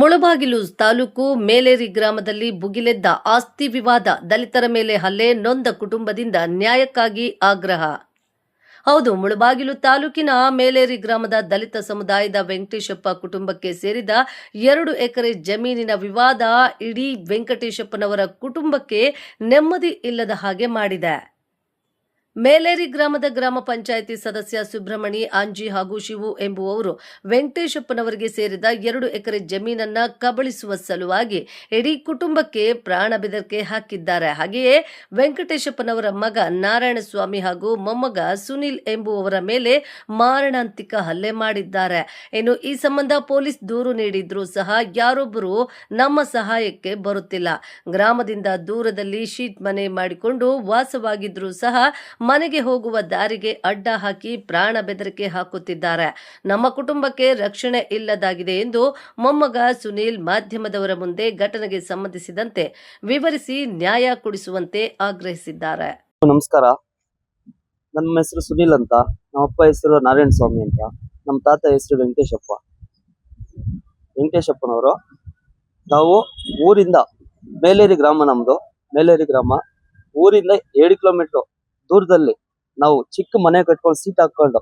ಮುಳಬಾಗಿಲು ತಾಲೂಕು ಮೇಲೇರಿ ಗ್ರಾಮದಲ್ಲಿ ಭುಗಿಲೆದ್ದ ಆಸ್ತಿ ವಿವಾದ, ದಲಿತರ ಮೇಲೆ ಹಲ್ಲೆ, ನೊಂದ ಕುಟುಂಬದಿಂದ ನ್ಯಾಯಕ್ಕಾಗಿ ಆಗ್ರಹ. ಹೌದು, ಮುಳಬಾಗಿಲು ತಾಲೂಕಿನ ಮೇಲೇರಿ ಗ್ರಾಮದ ದಲಿತ ಸಮುದಾಯದ ವೆಂಕಟೇಶಪ್ಪ ಕುಟುಂಬಕ್ಕೆ ಸೇರಿದ 2 ಎಕರೆ ಜಮೀನಿನ ವಿವಾದ ಇಡೀ ವೆಂಕಟೇಶಪ್ಪನವರ ಕುಟುಂಬಕ್ಕೆ ನೆಮ್ಮದಿ ಇಲ್ಲದ ಹಾಗೆ ಮಾಡಿದೆ. ಮೇಲೇರಿ ಗ್ರಾಮದ ಗ್ರಾಮ ಪಂಚಾಯಿತಿ ಸದಸ್ಯ ಸುಬ್ರಹ್ಮಣಿ ಆಂಜಿ ಹಾಗೂ ಶಿವು ಎಂಬುವವರು ವೆಂಕಟೇಶಪ್ಪನವರಿಗೆ ಸೇರಿದ 2 ಎಕರೆ ಜಮೀನನ್ನ ಕಬಳಿಸುವ ಸಲುವಾಗಿ ಇಡೀ ಕುಟುಂಬಕ್ಕೆ ಪ್ರಾಣ ಬೆದರಿಕೆ ಹಾಕಿದ್ದಾರೆ. ಹಾಗೆಯೇ ವೆಂಕಟೇಶಪ್ಪನವರ ಮಗ ನಾರಾಯಣಸ್ವಾಮಿ ಹಾಗೂ ಮೊಮ್ಮಗ ಸುನಿಲ್ ಎಂಬುವವರ ಮೇಲೆ ಮಾರಣಾಂತಿಕ ಹಲ್ಲೆ ಮಾಡಿದ್ದಾರೆ. ಇನ್ನು ಈ ಸಂಬಂಧ ಪೊಲೀಸ್ ದೂರು ನೀಡಿದ್ರೂ ಸಹ ಯಾರೊಬ್ಬರು ನಮ್ಮ ಸಹಾಯಕ್ಕೆ ಬರುತ್ತಿಲ್ಲ. ಗ್ರಾಮದಿಂದ ದೂರದಲ್ಲಿ ಶೀಟ್ ಮನೆ ಮಾಡಿಕೊಂಡು ವಾಸವಾಗಿದ್ರೂ ಸಹ ಮನೆಗೆ ಹೋಗುವ ದಾರಿಗೆ ಅಡ್ಡ ಹಾಕಿ ಪ್ರಾಣ ಬೆದರಿಕೆ ಹಾಕುತ್ತಿದ್ದಾರೆ. ನಮ್ಮ ಕುಟುಂಬಕ್ಕೆ ರಕ್ಷಣೆ ಇಲ್ಲದಾಗಿದೆ ಎಂದು ಮೊಮ್ಮಗ ಸುನೀಲ್ ಮಾಧ್ಯಮದವರ ಮುಂದೆ ಘಟನೆಗೆ ಸಂಬಂಧಿಸಿದಂತೆ ವಿವರಿಸಿ ನ್ಯಾಯ ಕೊಡಿಸುವಂತೆ ಆಗ್ರಹಿಸಿದ್ದಾರೆ. ನಮಸ್ಕಾರ, ನಮ್ಮ ಹೆಸರು ಸುನೀಲ್ ಅಂತ, ನಮ್ಮ ಅಪ್ಪ ಹೆಸರು ನಾರಾಯಣ ಸ್ವಾಮಿ ಅಂತ, ನಮ್ಮ ತಾತ ಹೆಸರು ವೆಂಕಟೇಶಪ್ಪನವರು. ನಾವು ಊರಿಂದ ಮೇಲೇರಿ ಗ್ರಾಮ, ನಮ್ದು ಮೇಲೇರಿ ಗ್ರಾಮ, ಊರಿಂದ 7 ಕಿಲೋಮೀಟರ್ ದೂರದಲ್ಲಿ ನಾವು ಚಿಕ್ಕ ಮನೆ ಕಟ್ಕೊಂಡು ಸೀಟ್ ಹಾಕೊಂಡು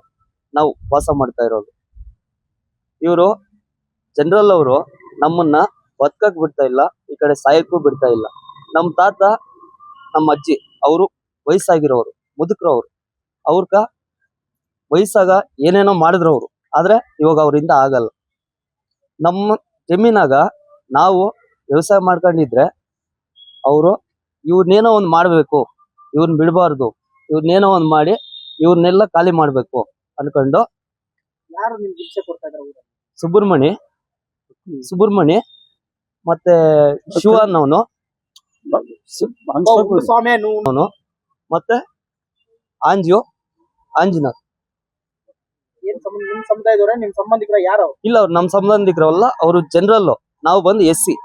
ನಾವು ವಾಸ ಮಾಡ್ತಾ ಇರೋದು. ಇವರು ಜನರಲ್ ಅವರು ನಮ್ಮನ್ನ ಬದುಕಕ್ ಬಿಡ್ತಾ ಇಲ್ಲ, ಈ ಕಡೆ ಸಾಯಕ್ಕೂ ಬಿಡ್ತಾ ಇಲ್ಲ. ನಮ್ಮ ತಾತ, ನಮ್ಮ ಅಜ್ಜಿ ಅವರು ವಯಸ್ಸಾಗಿರೋರು, ಮುದುಕರವ್ರು. ಅವ್ರಕ ವಯಸ್ಸಾಗ ಏನೇನೋ ಮಾಡಿದ್ರು ಅವರು, ಆದ್ರೆ ಇವಾಗ ಅವರಿಂದ ಆಗಲ್ಲ. ನಮ್ಮ ಜಮೀನಾಗ ನಾವು ವ್ಯವಸಾಯ ಮಾಡ್ಕೊಂಡಿದ್ರೆ ಅವರು ಇವ್ರನ್ನೇನೋ ಒಂದು ಮಾಡ್ಬೇಕು, ಇವ್ರನ್ನ ಬಿಡಬಾರ್ದು, ಇವ್ರನ್ನೇನೋ ಒಂದು ಮಾಡಿ ಇವ್ರನ್ನೆಲ್ಲ ಖಾಲಿ ಮಾಡ್ಬೇಕು ಅನ್ಕೊಂಡು ಯಾರು ನಿಮ್ಗೆ ಹಿಂಸೆ ಕೊಡ್ತಾ ಇದ್ದಾರೆ? ಸುಬ್ರಹ್ಮಣಿ ಮತ್ತೆ ಶಿವ ಅನ್ನೋನು, ಮತ್ತೆ ಆಂಜಿನಾಥ್. ನಿಮ್ ಸಮುದಾಯದವರ ನಿಮ್ ಸಂಬಂಧಿಕರ ಯಾರು? ಇಲ್ಲ, ಅವ್ರು ನಮ್ಮ ಸಂಬಂಧಿಕರಲ್ಲ, ಅವರು ಜನರಲ್. ನಾವು ಬಂದು ಎಸ್ ಸಿ.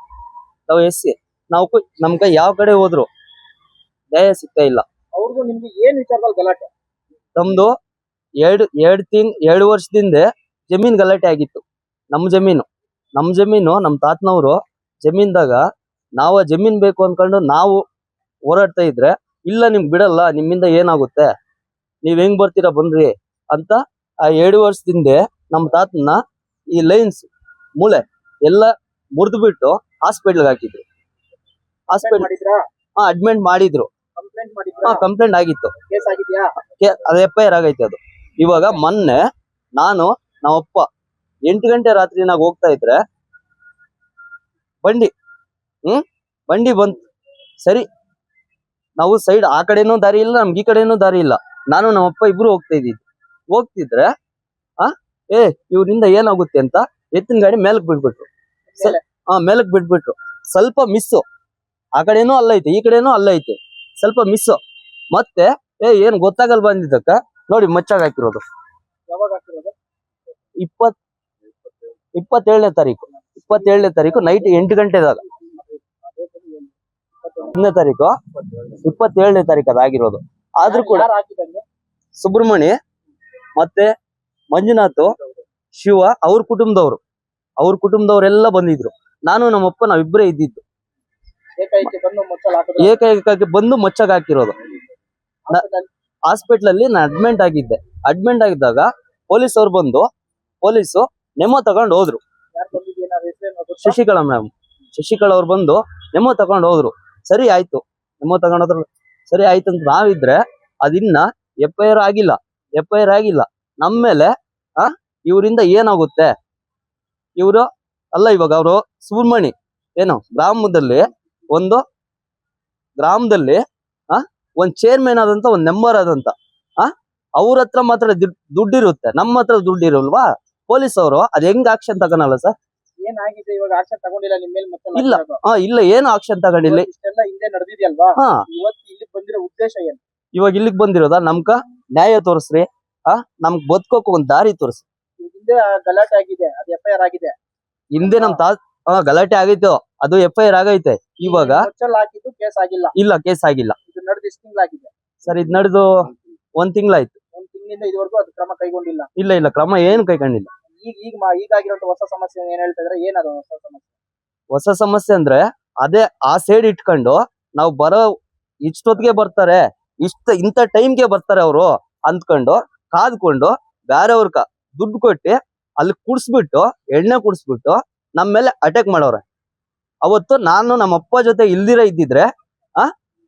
ನಾವು ನಮ್ ಕೈ ಯಾವ ಕಡೆ ಹೋದ್ರು ನ್ಯಾಯ ಸಿಗ್ತಾ ಇಲ್ಲ. ಅವ್ರಿಗೂ ನಿಮ್ಗೆ ಏನ್ ವಿಚಾರದಲ್ಲಿ ಗಲಾಟೆ? ನಮ್ದು 2 ವರ್ಷದಿಂದ ಜಮೀನ್ ಗಲಾಟೆ ಆಗಿತ್ತು. ನಮ್ಮ ಜಮೀನು ನಮ್ಮ ತಾತನವರು ಜಮೀನ್ದಾಗ ನಾವು ಜಮೀನ್ ಬೇಕು ಅನ್ಕೊಂಡು ನಾವು ಹೋರಾಡ್ತಾ ಇದ್ರೆ, ಇಲ್ಲ ನಿಮ್ಗೆ ಬಿಡಲ್ಲ, ನಿಮ್ಮಿಂದ ಏನಾಗುತ್ತೆ, ನೀವ್ ಹೆಂಗ್ ಬರ್ತೀರಾ ಬನ್ರಿ ಅಂತ ಆ 2 ವರ್ಷದಿಂದ ನಮ್ಮ ತಾತನ ಈ ಲೈನ್ಸ್ ಮೂಳೆ ಎಲ್ಲ ಮುರಿದು ಬಿಟ್ಟು ಹಾಸ್ಪಿಟ್ಲ್ಗೆ ಹಾಕಿದ್ರು. ಅಡ್ಮಿಟ್ ಮಾಡಿದ್ರು. ಕಂಪ್ಲೇಂಟ್ ಆಗಿತ್ತು. ಅದು FIR ಆಗೈತೆ. ಅದು ಇವಾಗ ಮೊನ್ನೆ ನಾನು ನಮ್ಮಪ್ಪ 8 ಗಂಟೆ ರಾತ್ರಿನಾಗ ಹೋಗ್ತಾ ಇದ್ರೆ ಬಂಡಿ ಬಂತು. ಸರಿ, ನಾವು ಸೈಡ್ ಆ ಕಡೆನೂ ದಾರಿ ಇಲ್ಲ, ನಮ್ಗೆ ಈ ಕಡೆನೂ ದಾರಿ ಇಲ್ಲ. ನಾನು ನಮ್ಮಪ್ಪ ಇಬ್ರು ಹೋಗ್ತಿದ್ರೆ ಇವ್ರಿಂದ ಏನಾಗುತ್ತೆ ಅಂತ ಎತ್ತಿನ ಗಾಡಿ ಮೇಲಕ್ ಬಿಟ್ಬಿಟ್ರು. ಸ್ವಲ್ಪ ಮಿಸ್ಸು, ಆ ಕಡೆನೂ ಅಲ್ಲೈತೆ, ಈ ಕಡೆನೂ ಅಲ್ಲೈತೆ, ಸ್ವಲ್ಪ ಮಿಸ್ಸು. ಮತ್ತೆ ಏನ್ ಗೊತ್ತಾಗಲ್ ಬಂದಿದ್ದಕ್ಕ ನೋಡಿ ಮಚ್ಚಾಗ ಹಾಕಿರೋದು. 27ನೇ ತಾರೀಕು ನೈಟ್ 8 ಗಂಟೆದಾಗ, 27ನೇ ತಾರೀಕು ಅದಾಗಿರೋದು. ಆದ್ರೂ ಕೂಡ ಸುಬ್ರಹ್ಮಣಿ ಮತ್ತೆ ಮಂಜುನಾಥ್, ಶಿವ ಅವ್ರ ಕುಟುಂಬದವರೆಲ್ಲ ಬಂದಿದ್ರು. ನಾನು ನಮ್ಮಪ್ಪ ನಾವಿಬ್ಬರೇ ಇದ್ದಿದ್ದು. ಏಕೈಕವಾಗಿ ಬಂದು ಮಚ್ಚಾಗ ಹಾಕಿರೋದು. ಹಾಸ್ಪಿಟಲ್ ಅಲ್ಲಿ ನಾನು ಅಡ್ಮಿಟ್ ಆಗಿದ್ದಾಗ ಪೊಲೀಸ್ ಅವ್ರು ಬಂದು ನೆಮೋ ತಗೊಂಡು ಹೋದ್ರು. ಶಶಿಕಲಾ ಅವ್ರು ಬಂದು ನೆಮೋ ತಗೊಂಡು ಹೋದ್ರು. ಸರಿ ಆಯ್ತು, ನೆಮೋ ತಗೊಂಡೋದ್ರು. ಸರಿ ಆಯ್ತು ಅಂತ ನಾವಿದ್ರೆ ಅದಿನ್ನ FIR ಆಗಿಲ್ಲ. ನಮ್ಮ ಮೇಲೆ ಇವರಿಂದ ಏನಾಗುತ್ತೆ, ಇವರು ಅಲ್ಲ, ಇವಾಗ ಅವರು ಸುಬ್ರಹ್ಮಣಿ ಏನು ಗ್ರಾಮದಲ್ಲಿ ಒಂದು ಚೇರ್ಮನ್ ಆದಂತ, ಒಂದು ಮೆಂಬರ್ ಆದಂತ, ಅವ್ರ ಹತ್ರ ಮಾತ್ರ ದುಡ್ಡಿರುತ್ತೆ, ನಮ್ಮ ಹತ್ರ ದುಡ್ಡಿರಲ್ವಾ? ಪೊಲೀಸ್ ಅವರು ಅದ್ ಹೆಂಗ್ ಆಕ್ಷನ್ ತಗೊಳಲ್ಲ ಸರ್? ಏನಾಗಿದೆ ಇವಾಗ? ಆಕ್ಷನ್ ತಗೊಂಡಿಲ್ಲ ನಿಮ್ಮ ಮೇಲೆ? ಮತ್ತೆ ಇಲ್ಲ, ಏನು ಆಕ್ಷನ್ ತಗೊಂಡಿಲ್ಲ. ಹಿಂದೆ ನಡೆದಿದೆಯಲ್ವಾ? ಇವತ್ತು ಇಲ್ಲಿಗೆ ಬಂದಿರೋ ಉದ್ದೇಶ ಏನು? ಇವಾಗ ಇಲ್ಲಿಗೆ ಬಂದಿರೋದ ನಮ್ಕ ನ್ಯಾಯ ತೋರಿಸ್ರಿ, ನಮ್ಗ್ ಬದುಕೋಕ್ ಒಂದ್ ದಾರಿ ತೋರಿಸ್ರಿ. ಹಿಂದೆ ಗಲಾಟೆ ಆಗಿದೆ, ಅದು FIR ಆಗಿದೆ. ಹಿಂದೆ ನಮ್ ಗಲಾಟೆ ಆಗೈತೆ, ಅದು FIR ಆಗೈತೆ. ಇವಾಗ ಹಾಕಿದ್ದು ಕೇಸ್ ಆಗಿಲ್ಲ. ಇಲ್ಲ, ಕೇಸ್ ಆಗಿಲ್ಲ. ಇದು ನಡೆದು ಎಷ್ಟು ತಿಂಗಳಾಗಿದೆ ಸರ್? ಇದು ನಡೆದು 1 ತಿಂಗಳಾಯ್ತು. 1 ತಿಂಗಳಿಂದ ಇದುವರೆಗೂ ಅದು ಕ್ರಮ ಕೈಗೊಂಡಿಲ್ಲ? ಇಲ್ಲ, ಕ್ರಮ ಏನು ಕೈಗೊಂಡಿಲ್ಲ. ಈಗಾಗಿರೋ ಹೊಸ ಸಮಸ್ಯೆ ಏನ್ ಹೇಳ್ತಾ ಇದ್ರೆ? ಏನದು ಹೊಸ ಸಮಸ್ಯೆ? ಹೊಸ ಸಮಸ್ಯೆ ಅಂದ್ರೆ ಅದೇ ಆ ಸೈಡ್ ಇಟ್ಕೊಂಡು ನಾವು ಬರೋ ಇಷ್ಟೊತ್ತಿಗೆ ಬರ್ತಾರೆ, ಇಂಥ ಟೈಮ್ಗೆ ಬರ್ತಾರೆ ಅವರು ಅಂದ್ಕೊಂಡು ಕಾದ್ಕೊಂಡು ಬೇರೆಯವ್ರ ದುಡ್ಡು ಕೊಟ್ಟು ಅಲ್ಲಿ ಕುಡ್ಸ್ಬಿಟ್ಟು ಎಣ್ಣೆ ಕುಡ್ಸ್ಬಿಟ್ಟು ನಮ್ಮ ಮೇಲೆ ಅಟ್ಯಾಕ್ ಮಾಡವ್ರೆ. ಅವತ್ತು ನಾನು ನಮ್ಮ ಅಪ್ಪ ಜೊತೆ ಇದ್ದಿದ್ರೆ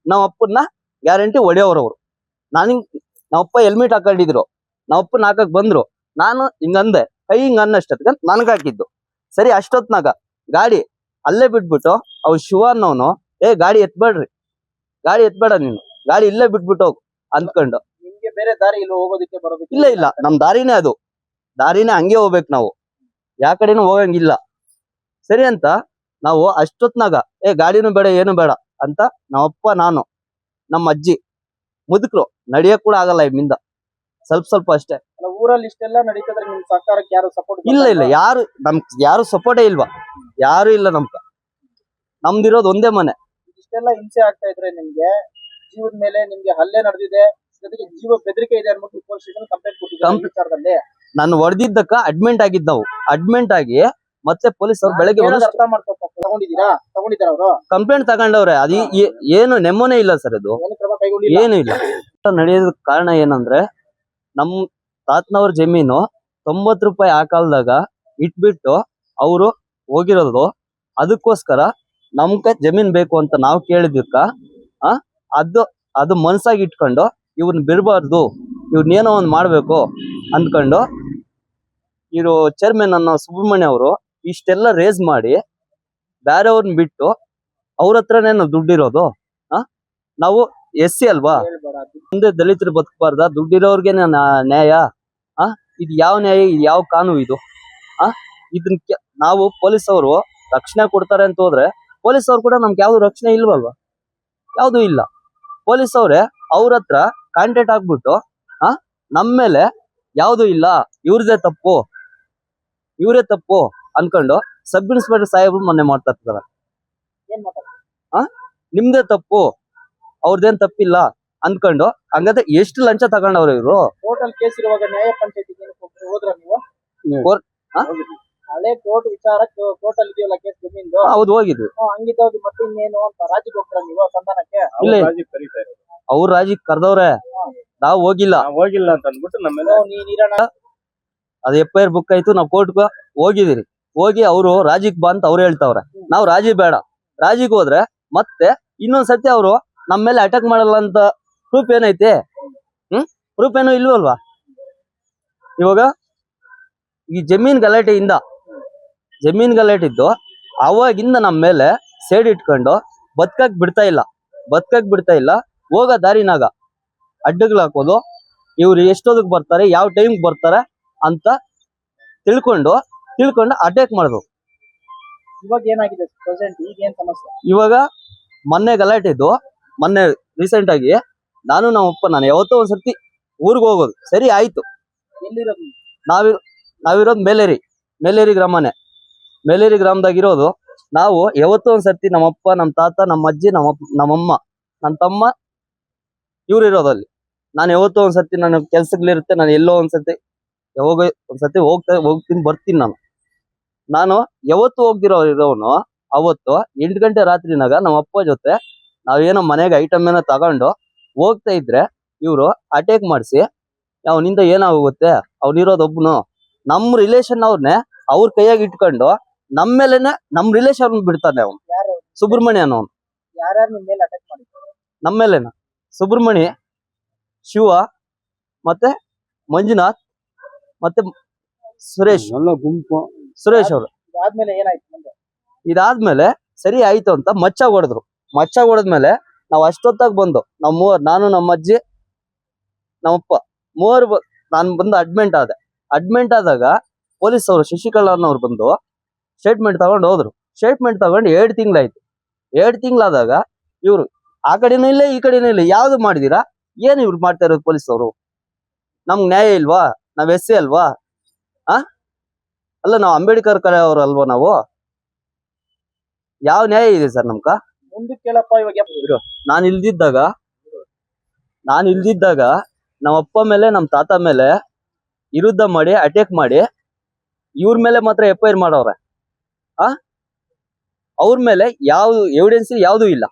ನಮ್ಮ ಅಪ್ಪನ್ನ ಗ್ಯಾರಂಟಿ ಹೊಡೆಯೋರು. ನಮ್ಮಪ್ಪ ಹೆಲ್ಮೆಟ್ ಹಾಕೊಂಡಿದ್ರು, ನಮ್ಮಪ್ಪನ ಹಾಕಕ್ ಬಂದ್ರು, ನಾನು ಹಿಂಗಂದೆ, ಕೈ ಹಿಂಗ ಅನ್ನಷ್ಟೊತ್ಗೆ ನನ್ಗ ಹಾಕಿದ್ದು. ಸರಿ, ಅಷ್ಟೊತ್ನಾಗ ಗಾಡಿ ಅಲ್ಲೇ ಬಿಟ್ಬಿಟ್ಟು ಅವ್ ಶಿವ ಅನ್ನೋನು, ಗಾಡಿ ಎತ್ಬೇಡ ನೀನು, ಗಾಡಿ ಇಲ್ಲೇ ಬಿಟ್ಬಿಟ್ಟು ಹೋಗು ಅಂದ್ಕೊಂಡು. ನಿಮ್ಗೆ ಬೇರೆ ದಾರಿ ಇಲ್ಲ ಹೋಗೋದಕ್ಕೆ ಬರೋದಕ್ಕೆ? ಇಲ್ಲ, ನಮ್ ದಾರಿನೇ ಅದು, ದಾರಿನೇ ಹಂಗೆ ಹೋಗ್ಬೇಕು ನಾವು, ಯಾ ಕಡೆನೂ ಹೋಗಂಗಿಲ್ಲ. ಸರಿ ಅಂತ ನಾವು ಅಷ್ಟೊತ್ನಾಗ ಗಾಡಿನೂ ಬೇಡ ಏನು ಬೇಡ ಅಂತ ನಮ್ಮಪ್ಪ, ನಾನು, ನಮ್ಮ ಅಜ್ಜಿ ಮುದುಕ್ರು ನಡಿಯಕ್ ಕೂಡ ಆಗಲ್ಲ ಇಮ್ಮಿಂದ, ಸ್ವಲ್ಪ ಅಷ್ಟೇ. ಊರಲ್ಲಿ ಇಷ್ಟೆಲ್ಲ ನಡೀತದ್ರೆ ನಿಮ್ ಸರ್ಕಾರಕ್ಕೆ ಯಾರು ಸಪೋರ್ಟ್? ಇಲ್ಲ, ಯಾರು ಸಪೋರ್ಟೇ ಇಲ್ವಾ, ಯಾರು ಇಲ್ಲ ನಮ್ದಿರೋದು ಒಂದೇ ಮನೆ. ಇಷ್ಟೆಲ್ಲ ಹಿಂಸೆ ಆಗ್ತಾ ಇದ್ರೆ ನಿಮ್ಗೆ ಜೀವದ ಮೇಲೆ ನಿಮ್ಗೆ ಹಲ್ಲೆ ನಡೆದಿದೆ, ಜೊತೆಗೆ ಜೀವ ಬೆದರಿಕೆ ಇದೆ ಅನ್ಬಿಟ್ಟು ಪೊಲೀಸ್ ಸ್ಟೇಷನ್ ಕಂಪ್ಲೇಂಟ್ ಕೊಟ್ಟಿದ್ದಾರೆ ವಿಚಾರದಲ್ಲಿ. ನಾನು ಹೊಡೆದಿದ್ದಕ್ಕ ಅಡ್ಮಿಂಟ್ ಆಗಿದ್ದು ನಾವು, ಅಡ್ಮಿಂಟ್ ಆಗಿ ಮತ್ತೆ ಪೊಲೀಸ್ ಅವ್ರು ಬೆಳಗ್ಗೆ ಅರ್ಥ ಮಾಡ್ಕೊತ ತಗೊಂಡಿದ್ದಾರ ಅವರು ಕಂಪ್ಲೇಂಟ್ ತಗೊಂಡವ್ರೆ. ಅದು ಏನು ನೆಮ್ಮನೇ ಇಲ್ಲ ಸರ್, ಅದು ಏನು ಕ್ರಮ ಕೈಗೊಂಡಿಲ್ಲ? ಏನು ಇಲ್ಲ. ನಡೆಯೋದಕ್ಕೆ ಕಾರಣ ಏನಂದ್ರೆ ನಮ್ ತಾತನವ್ರ ಜಮೀನು 90 ರೂಪಾಯಿ ಆ ಕಾಲದಾಗ ಇಟ್ಬಿಟ್ಟು ಅವರು ಹೋಗಿರೋದು. ಅದಕ್ಕೋಸ್ಕರ ನಮ್ಗೆ ಜಮೀನ್ ಬೇಕು ಅಂತ ನಾವು ಕೇಳಿದಕ್ಕ ಅದು ಮನ್ಸಾಗಿ ಇಟ್ಕೊಂಡು ಇವ್ರನ್ನ ಬಿಡಬಾರ್ದು, ಇವ್ರನ್ನೇನೋ ಒಂದ್ ಮಾಡ್ಬೇಕು ಅಂದ್ಕೊಂಡು ಇವರು ಚೇರ್ಮನ್ ಅನ್ನೋ ಸುಬ್ರಹ್ಮಣ್ಯ ಅವರು ಇಷ್ಟೆಲ್ಲ ರೇಸ್ ಮಾಡಿ ಬೇರೆಯವ್ರನ್ನ ಬಿಟ್ಟು ಅವ್ರ ಹತ್ರನೇ ದುಡ್ಡಿರೋದು. ನಾವು SC ಅಲ್ವಾ, ಮುಂದೆ ದಲಿತರು ಬದುಕಬಾರ್ದ, ದುಡ್ಡಿರೋರ್ಗೆ ನ್ಯಾಯ? ಇದು ಯಾವ ನ್ಯಾಯ, ಇದು ಯಾವ ಕಾನೂನು ಇದು? ಇದನ್ನ ನಾವು ಪೊಲೀಸ್ ಅವರು ರಕ್ಷಣೆ ಕೊಡ್ತಾರೆ ಅಂತ ಹೋದ್ರೆ ಪೊಲೀಸ್ ಅವ್ರು ಕೂಡ ನಮ್ಗೆ ಯಾವ್ದು ರಕ್ಷಣೆ ಇಲ್ವಲ್ವಾ? ಯಾವ್ದು ಇಲ್ಲ. ಪೊಲೀಸ್ ಅವ್ರೆ ಅವ್ರ ಹತ್ರ ಕಾಂಟ್ಯಾಕ್ಟ್ ಆಗ್ಬಿಟ್ಟು ನಮ್ಮ ಮೇಲೆ ಯಾವ್ದು ಇಲ್ಲ, ಇವ್ರದೇ ತಪ್ಪು ಅನ್ಕೊಂಡು ಸಬ್ ಇನ್ಸ್ಪೆಕ್ಟರ್ ಸಾಹೇಬ್ರು ಮೊನ್ನೆ ಮಾಡ್ತಾ ಇರ್ತಾರೆ, ನಿಮ್ದೇ ತಪ್ಪು, ಅವ್ರದೇನ್ ತಪ್ಪಿಲ್ಲ ಅನ್ಕೊಂಡು. ಹಂಗಾದ್ರೆ ಎಷ್ಟು ಲಂಚ ತಗೊಂಡವ್ರ ಇವ್ರು? ಟೋಟಲ್ ಕೇಸ್ ಇರುವಾಗ ನ್ಯಾಯ ಪಂಚಾಯತಿಗೆ ಹೋದ್ರ ನೀವು? ಹಳೆ ಕೋರ್ಟ್ ವಿಚಾರ ಕೋರ್ಟಲ್ ಇದೆಯಲ್ಲ ಕೇಸ್ ಜಮೀನ್ದು? ಹೌದು, ಹೋಗಿದ್ವಿ. ಹಂಗಿದ್ದವ್ರು ಮತ್ತೆ ಇನ್ನೇನು ಅಂತ ರಾಜ್ಯಕ್ಕೆ ಹೋಗ್ತಾರ ನೀವು ಸಂಧಾನಕ್ಕೆ? ಇಲ್ಲ, ಅವ್ರು ರಾಜಿಗೆ ಕರ್ದವ್ರೆ, ನಾವು ಹೋಗಿಲ್ಲ ಅಂತ ಅಂದ್ಬಿಟ್ಟು ನಮ್ಮೆಲ್ಲ ಅದು FIR ಬುಕ್ ಆಯ್ತು, ನಾವು ಕೋರ್ಟ್ಗೆ ಹೋಗಿದಿರಿ. ಹೋಗಿ ಅವರು ರಾಜಿಗ್ ಬಾ ಅಂತ ಅವ್ರು ಹೇಳ್ತಾವ್ರೆ. ನಾವು ರಾಜಿ ಬೇಡ, ರಾಜಿಗೆ ಹೋದ್ರೆ ಮತ್ತೆ ಇನ್ನೊಂದ್ಸತಿ ಅವರು ನಮ್ಮ ಮೇಲೆ ಅಟ್ಯಾಕ್ ಮಾಡಲ್ಲ ಅಂತ ಪ್ರೂಫ್ ಏನೈತೆ? ಪ್ರೂಫ್ ಏನೋ ಇಲ್ವಲ್ವಾ? ಇವಾಗ ಈ ಜಮೀನ್ ಗಲಾಟೆಯಿದ್ದು ಅವಾಗಿಂದ ನಮ್ಮ ಮೇಲೆ ಸೇಡ್ ಇಟ್ಕೊಂಡು ಬದುಕಕ್ ಬಿಡ್ತಾ ಇಲ್ಲ. ಹೋಗೋ ದಾರಿನಾಗ ಅಡ್ಡಗಳು ಹಾಕೋದು, ಇವ್ರು ಎಷ್ಟೊದಕ್ ಬರ್ತಾರೆ, ಯಾವ ಟೈಮ್ಗೆ ಬರ್ತಾರೆ ಅಂತ ತಿಳ್ಕೊಂಡು ಅಟ್ಯಾಕ್ ಮಾಡೋದು. ಇವಾಗ ಏನಾಗಿದೆ ಪ್ರೆಸೆಂಟ್? ಈಗ ಏನ್ ಸಮಸ್ಯೆ? ಇವಾಗ ಮೊನ್ನೆ ರೀಸೆಂಟ್ ಆಗಿ ನಾನು ಯಾವತ್ತೋ ಒಂದ್ಸತಿ ಊರಿಗೆ ಹೋಗೋದು, ಸರಿ ಆಯ್ತು. ಎಲ್ಲಿರೋದು? ನಾವಿರೋದು ಮೇಲೇರಿ ಗ್ರಾಮನೇ. ಮೇಲೇರಿ ಗ್ರಾಮದಾಗಿರೋದು ನಾವು. ಯಾವತ್ತೋ ಒಂದ್ಸತಿ ನಮ್ಮಪ್ಪ, ನಮ್ಮ ತಾತ, ನಮ್ಮ ಅಜ್ಜಿ, ನಮ್ಮಮ್ಮ, ನನ್ನ ತಮ್ಮ ಇವ್ರು ಇರೋದು ಅಲ್ಲಿ. ನಾನು ಯಾವತ್ತೋ ಒಂದ್ಸತಿ ನನ್ನ ಕೆಲ್ಸಗಳಿರುತ್ತೆ, ನಾನು ಎಲ್ಲೋ ಒಂದ್ಸತಿ ಹೋಗ್ತೀನಿ ಬರ್ತೀನಿ. ನಾನು ಯಾವತ್ತು ಇರೋನು ಅವತ್ತು 8 ಗಂಟೆ ರಾತ್ರಿನಾಗ ನಮ್ಮ ಅಪ್ಪ ಜೊತೆ ನಾವೇನೋ ಮನೆಗೆ ಐಟಮ್ ಏನೋ ತಗೊಂಡು ಹೋಗ್ತಾ ಇದ್ರೆ ಇವ್ರು ಅಟ್ಯಾಕ್ ಮಾಡಿಸಿ, ಅವನಿಂದ ಏನಾಗುತ್ತೆ, ಅವನಿರೋದೊಬ್ಬನು ನಮ್ಮ ರಿಲೇಷನ್ ಅವ್ರನ್ನೇ ಅವ್ರ ಕೈಯಾಗಿ ಇಟ್ಕೊಂಡು ನಮ್ಮ ಮೇಲೆನೆ ನಮ್ಮ ರಿಲೇಷನ್ ಬಿಡ್ತಾನೆ ಅವನು. ಸುಬ್ರಹ್ಮಣ್ಯ ಅನ್ನೋನು. ಯಾರ್ಯಾರು ನಿಮ್ಮ ಮೇಲೆ ಅಟ್ಯಾಕ್ ಮಾಡಿದ್ರು? ನಮ್ಮ ಮೇಲೆನ ಸುಬ್ರಹ್ಮಣ್ಯ, ಶಿವ, ಮತ್ತೆ ಮಂಜುನಾಥ್, ಮತ್ತೆ ಸುರೇಶ್ ಅವರು. ಇದಾದ್ಮೇಲೆ ಏನಾಯ್ತು ಮುಂದೆ? ಇದಾದ್ಮೇಲೆ ಸರಿ ಆಯ್ತು ಅಂತ ಮಚ್ಚ ಹೊಡೆದ್ಮೇಲೆ ನಾವು ಅಷ್ಟೊತ್ತಾಗ ಬಂದು ನಾನು, ನಮ್ಮ ಅಜ್ಜಿ, ನಮ್ಮಪ್ಪ ಮೂವರು ನಾನು ಬಂದು ಅಡ್ಮಿಂಟ್ ಆದಾಗ ಪೊಲೀಸ್ ಅವರು ಶಶಿಕಲಾ ಅನ್ನೋರು ಬಂದು ಸ್ಟೇಟ್ಮೆಂಟ್ ತಗೊಂಡು ಹೋದ್ರು. ಸ್ಟೇಟ್ಮೆಂಟ್ ತಗೊಂಡು 2 ತಿಂಗಳಾಯ್ತು. 2 ತಿಂಗಳಾದಾಗ ಇವ್ರು ಆ ಕಡೆನೂ ಇಲ್ಲ ಈ ಕಡೆನೂ ಇಲ್ಲ, ಯಾವ್ದು ಮಾಡಿದೀರಾ, ಏನ್ ಇವ್ರು ಮಾಡ್ತಾ ಇರೋದು ಪೊಲೀಸ್ ಅವರು? ನಮ್ಗ್ ನ್ಯಾಯ ಇಲ್ವಾ? ನಾವ್ SC ಅಲ್ವಾ? ಅಲ್ಲ, ನಾವು ಅಂಬೇಡ್ಕರ್ ಕಡೆ ಅವ್ರು ಅಲ್ವಾ? ನಾವು ಯಾವ ನ್ಯಾಯ ಇದೆ ಸರ್ ನಮ್ಕ? ಮುಂದಕ್ಕೆ ಕೇಳಪ್ಪ. ಇವಾಗ ನಾನು ಇಲ್ದಿದ್ದಾಗ ನಮ್ಮ ಅಪ್ಪ ಮೇಲೆ, ನಮ್ಮ ತಾತ ಮೇಲೆ ವಿರುದ್ಧ ಮಾಡಿ ಅಟ್ಯಾಕ್ ಮಾಡಿ ಇವ್ರ ಮೇಲೆ ಮಾತ್ರ FIR ಮಾಡವ್ರೆ. ಅವ್ರ ಮೇಲೆ ಯಾವ್ದು ಎವಿಡೆನ್ಸ್ ಯಾವ್ದು ಇಲ್ಲ.